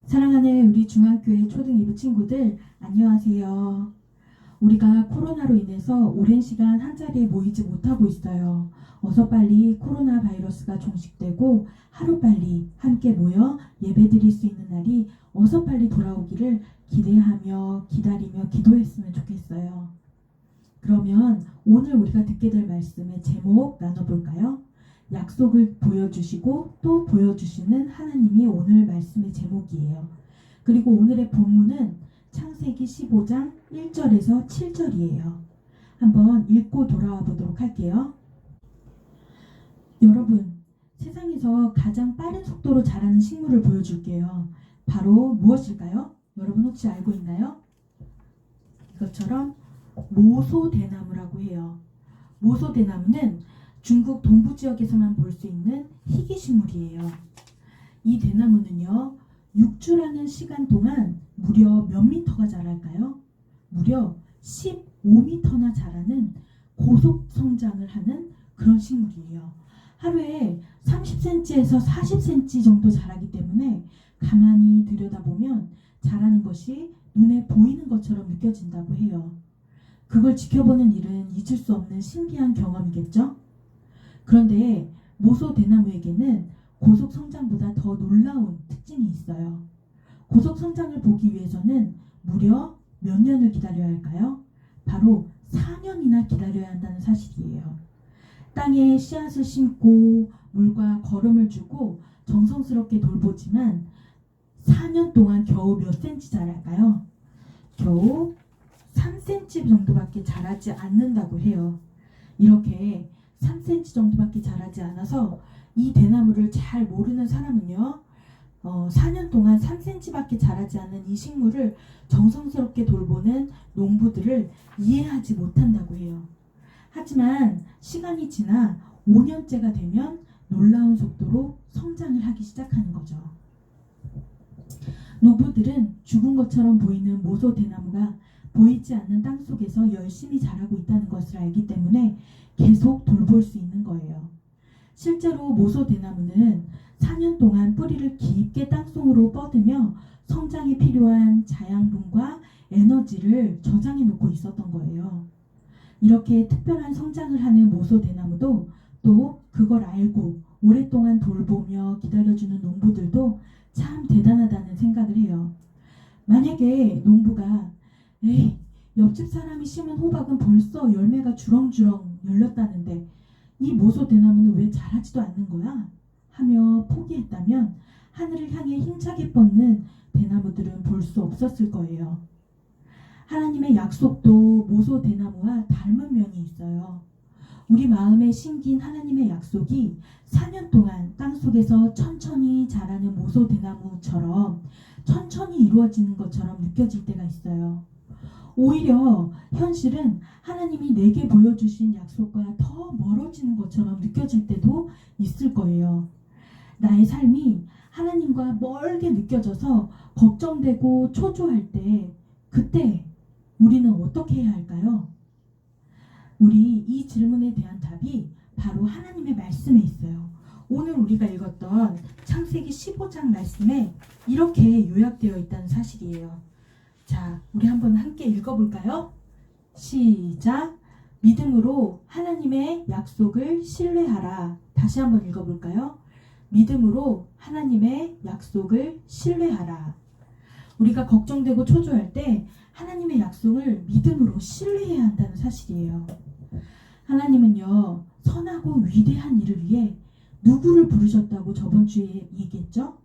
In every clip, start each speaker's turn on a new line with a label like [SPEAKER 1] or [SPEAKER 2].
[SPEAKER 1] 사랑하는 우리 중앙교회 초등 2부 친구들, 안녕하세요. 우리가 코로나로 인해서 오랜 시간 한자리에 모이지 못하고 있어요. 어서 빨리 코로나 바이러스가 종식되고 하루빨리 함께 모여 예배드릴 수 있는 날이 어서 빨리 돌아오기를 기대하며 기다리며 기도했으면 좋겠어요. 그러면 오늘 우리가 듣게 될 말씀의 제목 나눠볼까요? 약속을 보여주시고 또 보여주시는 하나님이 오늘 말씀의 제목이에요. 그리고 오늘의 본문은 창세기 15장 1절에서 7절이에요. 한번 읽고 돌아와 보도록 할게요. 여러분, 세상에서 가장 빠른 속도로 자라는 식물을 보여줄게요. 바로 무엇일까요? 여러분 혹시 알고 있나요? 이것처럼 모소대나무라고 해요. 모소대나무는 중국 동부 지역에서만 볼 수 있는 희귀식물이에요. 이 대나무는요, 6주라는 시간 동안 무려 몇 미터가 자랄까요? 무려 15미터나 자라는 고속 성장을 하는 그런 식물이에요. 하루에 30cm에서 40cm 정도 자라기 때문에 가만히 들여다보면 자라는 것이 눈에 보이는 것처럼 느껴진다고 해요. 그걸 지켜보는 일은 잊을 수 없는 신기한 경험이겠죠? 그런데 모소대나무에게는 고속 성장보다 더 놀라운 특징이 있어요. 고속 성장을 보기 위해서는 무려 몇 년을 기다려야 할까요? 바로 4년이나 기다려야 한다는 사실이에요. 땅에 씨앗을 심고 물과 거름을 주고 정성스럽게 돌보지만 4년 동안 겨우 몇 센치 자랄까요? 겨우 3cm 정도밖에 자라지 않는다고 해요. 이렇게 3cm 정도밖에 자라지 않아서 이 대나무를 잘 모르는 사람은요, 4년 동안 3cm밖에 자라지 않는 이 식물을 정성스럽게 돌보는 농부들을 이해하지 못한다고 해요. 하지만 시간이 지나 5년째가 되면 놀라운 속도로 성장을 하기 시작하는 거죠. 농부들은 죽은 것처럼 보이는 모소대나무가 보이지 않는 땅 속에서 열심히 자라고 있다는 것을 알기 때문에 계속 돌볼 수 있는 거예요. 실제로 모소대나무는 4년 동안 뿌리를 깊게 땅속으로 뻗으며 성장에 필요한 자양분과 에너지를 저장해 놓고 있었던 거예요. 이렇게 특별한 성장을 하는 모소대나무도 또 그걸 알고 오랫동안 돌보며 기다려주는 농부들도 참 대단하다는 생각을 해요. 만약에 농부가 옆집 사람이 심은 호박은 벌써 열매가 주렁주렁 열렸다는데 이 모소대나무는 왜 자라지도 않는 거야? 하며 포기했다면 하늘을 향해 힘차게 뻗는 대나무들은 볼 수 없었을 거예요. 하나님의 약속도 모소대나무와 닮은 면이 있어요. 우리 마음에 심긴 하나님의 약속이 4년 동안 땅속에서 천천히 자라는 모소대나무처럼 천천히 이루어지는 것처럼 느껴질 때가 있어요. 오히려 현실은 하나님이 내게 보여주신 약속과 더 멀어지는 것처럼 느껴질 때도 있을 거예요. 나의 삶이 하나님과 멀게 느껴져서 걱정되고 초조할 때, 그때 우리는 어떻게 해야 할까요? 우리 이 질문에 대한 답이 바로 하나님의 말씀에 있어요. 오늘 우리가 읽었던 창세기 15장 말씀에 이렇게 요약되어 있다는 사실이에요. 자, 우리 한번 함께 읽어볼까요? 시작! 믿음으로 하나님의 약속을 신뢰하라. 다시 한번 읽어볼까요? 믿음으로 하나님의 약속을 신뢰하라. 우리가 걱정되고 초조할 때 하나님의 약속을 믿음으로 신뢰해야 한다는 사실이에요. 하나님은요, 선하고 위대한 일을 위해 누구를 부르셨다고 저번 주에 얘기했죠?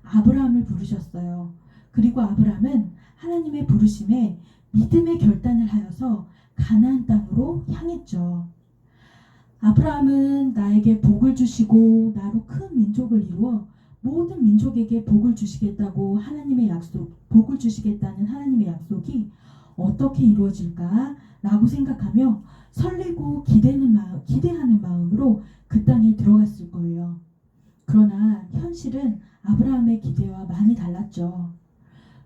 [SPEAKER 1] 아브라함을 부르셨어요. 그리고 아브라함은 하나님의 부르심에 믿음의 결단을 하여서 가나안 땅으로 향했죠. 아브라함은 나에게 복을 주시고 나로 큰 민족을 이루어 모든 민족에게 복을 주시겠다고 하나님의 약속, 복을 주시겠다는 하나님의 약속이 어떻게 이루어질까라고 생각하며 설레고 기대하는 마음으로 그 땅에 들어갔을 거예요. 그러나 현실은 아브라함의 기대와 많이 달랐죠.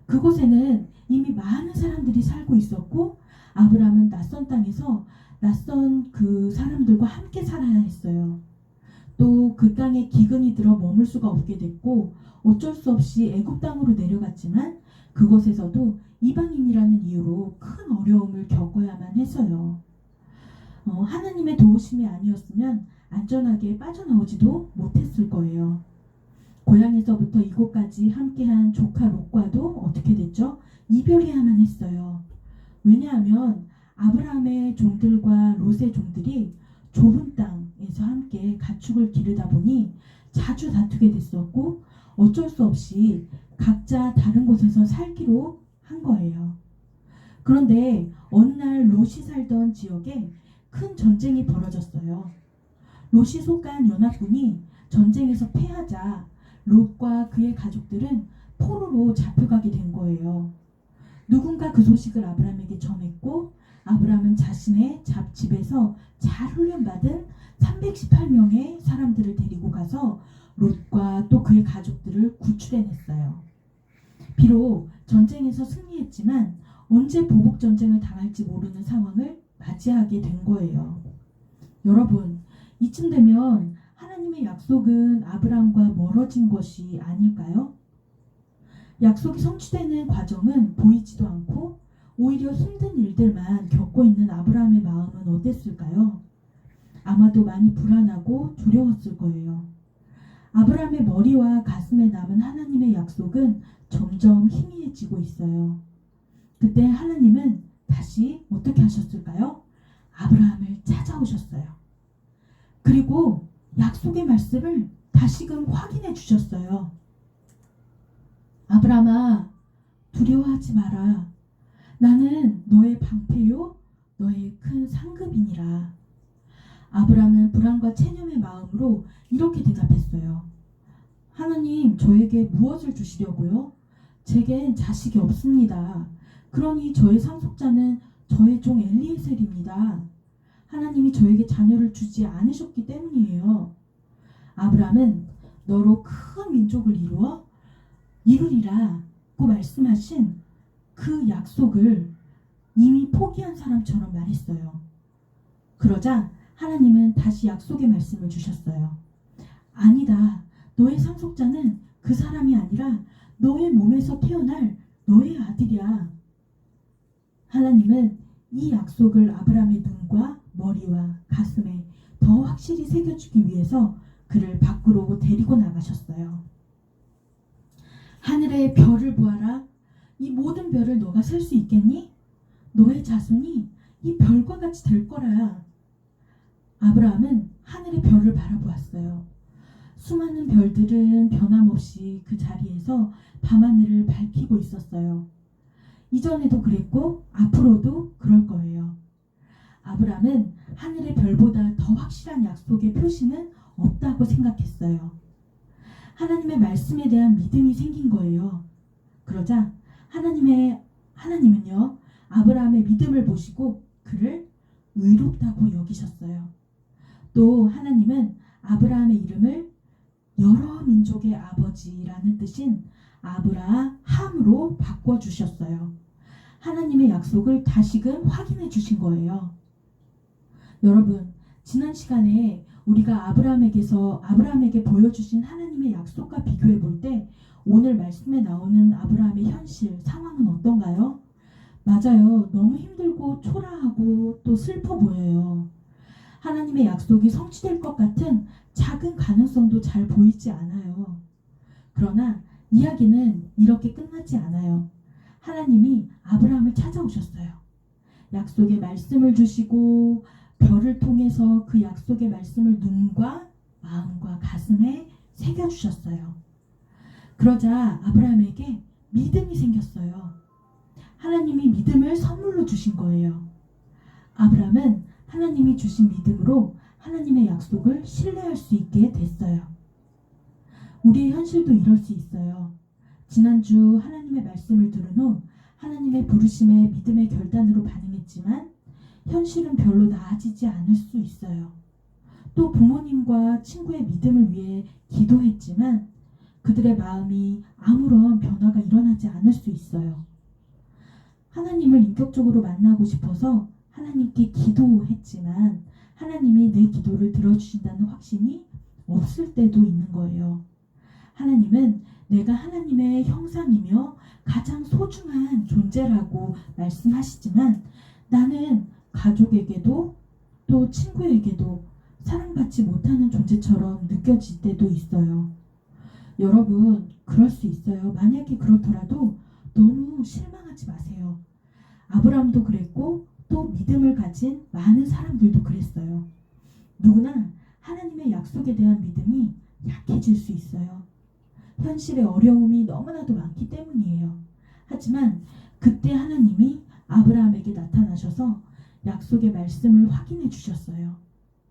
[SPEAKER 1] 그곳에는 이미 많은 사람들이 살고 있었고 아브라함은 낯선 땅에서 낯선 그 사람들과 함께 살아야 했어요. 또 그 땅에 기근이 들어 머물 수가 없게 됐고 어쩔 수 없이 애굽 땅으로 내려갔 살았지만 그곳에서도 이방인이라는 이유로 큰 어려움을 겪어야만 했어요. 하나님의 도우심이 아니었으면 안전하게 빠져나오지도 못했을 거예요. 고향에서부터 이곳까지 함께한 조카 롯과도 어떻게 됐죠? 이별해야만 했어요. 왜냐하면 아브라함의 종들과 롯의 종들이 좁은 땅에서 함께 가축을 기르다 보니 자주 다투게 됐었고 어쩔 수 없이 각자 다른 곳에서 살기로 한 거예요. 그런데 어느 날 롯이 살던 지역에 큰 전쟁이 벌어졌어요. 롯이 속한 연합군이 전쟁에서 패하자 롯과 그의 가족들은 포로로 잡혀가게 된 거예요. 누군가 그 소식을 아브라함에게 전했고 아브라함은 자신의 집에서 잘 훈련받은 318명의 사람들을 데리고 가서 롯과 또 그의 가족들을 구출해냈어요. 비록 전쟁에서 승리했지만 언제 보복전쟁을 당할지 모르는 상황을 맞이하게 된 거예요. 여러분, 이쯤 되면 하나님의 약속은 아브라함과 멀어진 것이 아닐까요? 약속이 성취되는 과정은 보이지도 않고 오히려 힘든 일들만 겪고 있는 아브라함의 마음은 어땠을까요? 아마도 많이 불안하고 두려웠을 거예요. 아브라함의 머리와 가슴에 남은 하나님의 약속은 점점 희미해지고 있어요. 그때 하나님은 다시 어떻게 하셨을까요? 아브라함을 찾아오셨어요. 그리고 약속의 말씀을 다시금 확인해 주셨어요. 아브라함아, 두려워하지 마라. 나는 너의 방패요, 너의 큰 상급이니라. 아브라함은 불안과 체념의 마음으로 이렇게 대답했어요. 하나님, 저에게 무엇을 주시려고요? 제겐 자식이 없습니다. 그러니 저의 상속자는 저의 종 엘리에셀입니다. 하나님이 저에게 자녀를 주지 않으셨기 때문이에요. 아브라함은 너로 큰 민족을 이루리라고 말씀하신 그 약속을 이미 포기한 사람처럼 말했어요. 그러자 하나님은 다시 약속의 말씀을 주셨어요. 아니다. 너의 상속자는 그 사람이 아니라 너의 몸에서 태어날 너의 아들이야. 하나님은 이 약속을 아브라함의 눈과 머리와 가슴에 더 확실히 새겨주기 위해서 그를 밖으로 데리고 나가셨어요. 하늘의 별을 보아라. 이 모든 별을 너가 셀 수 있겠니? 너의 자손이 이 별과 같이 될 거라. 아브라함은 하늘의 별을 바라보았어요. 수많은 별들은 변함없이 그 자리에서 밤하늘을 밝히고 있었어요. 이전에도 그랬고 앞으로도 그럴 거예요. 아브라함은 하늘의 별보다 더 확실한 약속의 표시는 없다고 생각했어요. 하나님의 말씀에 대한 믿음이 생긴 거예요. 그러자 하나님은요, 아브라함의 믿음을 보시고 그를 의롭다고 여기셨어요. 또 하나님은 아브라함의 이름을 여러 민족의 아버지라는 뜻인 아브라함으로 바꿔주셨어요. 하나님의 약속을 다시금 확인해 주신 거예요. 여러분, 지난 시간에 우리가 아브라함에게 보여주신 하나님의 약속과 비교해 볼 때 오늘 말씀에 나오는 아브라함의 현실, 상황은 어떤가요? 맞아요. 너무 힘들고 초라하고 또 슬퍼 보여요. 하나님의 약속이 성취될 것 같은 작은 가능성도 잘 보이지 않아요. 그러나 이야기는 이렇게 끝나지 않아요. 하나님이 아브라함을 찾아오셨어요. 약속의 말씀을 주시고 별을 통해서 그 약속의 말씀을 눈과 마음과 가슴에 새겨주셨어요. 그러자 아브라함에게 믿음이 생겼어요. 하나님이 믿음을 선물로 주신 거예요. 아브라함은 하나님이 주신 믿음으로 하나님의 약속을 신뢰할 수 있게 됐어요. 우리의 현실도 이럴 수 있어요. 지난주 하나님의 말씀을 들은 후 하나님의 부르심에 믿음의 결단으로 반응했지만 현실은 별로 나아지지 않을 수 있어요. 또 부모님과 친구의 믿음을 위해 기도했지만 그들의 마음이 아무런 변화가 일어나지 않을 수 있어요. 하나님을 인격적으로 만나고 싶어서 하나님께 기도했지만 하나님이 내 기도를 들어주신다는 확신이 없을 때도 있는 거예요. 하나님은 내가 하나님의 형상이며 가장 소중한 존재라고 말씀하시지만 나는 가족에게도 또 친구에게도 사랑받지 못하는 존재처럼 느껴질 때도 있어요. 여러분, 그럴 수 있어요. 만약에 그렇더라도 너무 실망하지 마세요. 아브라함도 그랬고 또 믿음을 가진 많은 사람들도 그랬어요. 누구나 하나님의 약속에 대한 믿음이 약해질 수 있어요. 현실의 어려움이 너무나도 많기 때문이에요. 하지만 그때 하나님이 아브라함에게 나타나셔서 약속의 말씀을 확인해 주셨어요.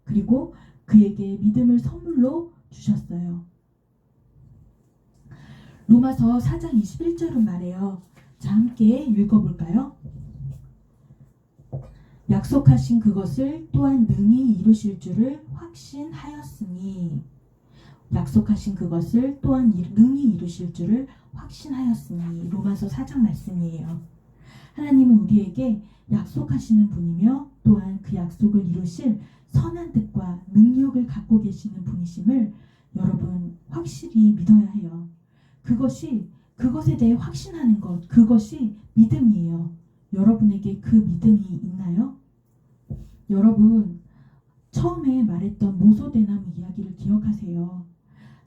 [SPEAKER 1] 그리고 그에게 믿음을 선물로 주셨어요. 로마서 4장 21절은 말해요. 자, 함께 읽어볼까요? 약속하신 그것을 또한 능히 이루실 줄을 확신하였으니, 약속하신 그것을 또한 능히 이루실 줄을 확신하였으니. 로마서 4장 말씀이에요. 하나님은 우리에게 약속하시는 분이며 또한 그 약속을 이루실 선한 뜻과 능력을 갖고 계시는 분이심을 여러분 확실히 믿어야 해요. 그것에 대해 확신하는 것, 그것이 믿음이에요. 여러분에게 그 믿음이 있나요? 여러분, 처음에 말했던 모소대나무 이야기를 기억하세요.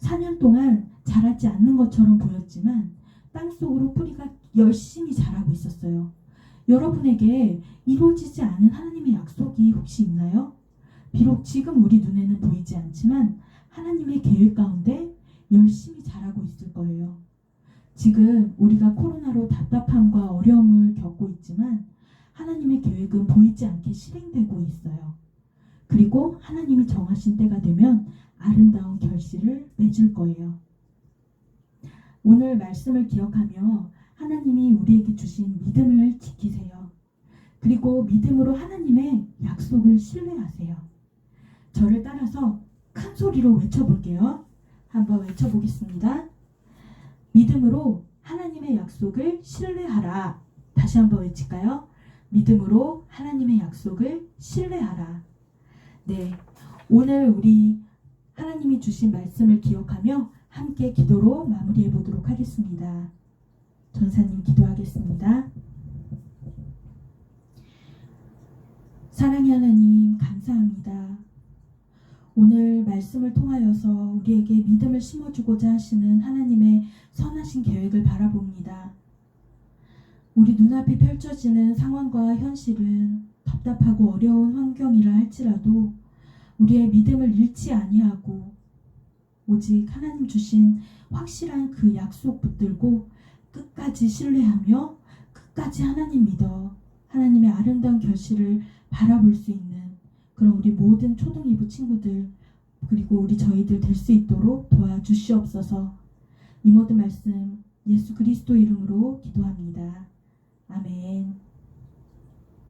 [SPEAKER 1] 4년 동안 자라지 않는 것처럼 보였지만 땅속으로 뿌리가 열심히 자라고 있었어요. 여러분에게 이루어지지 않은 하나님의 약속이 혹시 있나요? 비록 지금 우리 눈에는 보이지 않지만 하나님의 계획 가운데 열심히 자라고 있을 거예요. 지금 우리가 코로나로 답답함과 어려움을 겪고 있지만 하나님의 계획은 보이지 않게 실행되고 있어요. 그리고 하나님이 정하신 때가 되면 아름다운 결실을 맺을 거예요. 오늘 말씀을 기억하며 하나님이 우리에게 주신 믿음을 지키세요. 그리고 믿음으로 하나님의 약속을 신뢰하세요. 저를 따라서 큰 소리로 외쳐볼게요. 한번 외쳐보겠습니다. 믿음으로 하나님의 약속을 신뢰하라. 다시 한번 외칠까요? 믿음으로 하나님의 약속을 신뢰하라. 네, 오늘 우리 하나님이 주신 말씀을 기억하며 함께 기도로 마무리해 보도록 하겠습니다. 전사님 기도하겠습니다. 사랑의 하나님, 감사합니다. 오늘 말씀을 통하여서 우리에게 믿음을 심어주고자 하시는 하나님의 선하신 계획을 바라봅니다. 우리 눈앞에 펼쳐지는 상황과 현실은 답답하고 어려운 환경이라 할지라도 우리의 믿음을 잃지 아니하고 오직 하나님 주신 확실한 그 약속 붙들고 끝까지 신뢰하며 끝까지 하나님 믿어 하나님의 아름다운 결실을 바라볼 수 있는 그런 우리 모든 초등이부 친구들 그리고 우리 저희들 될 수 있도록 도와주시옵소서. 이 모든 말씀 예수 그리스도 이름으로 기도합니다. 아멘.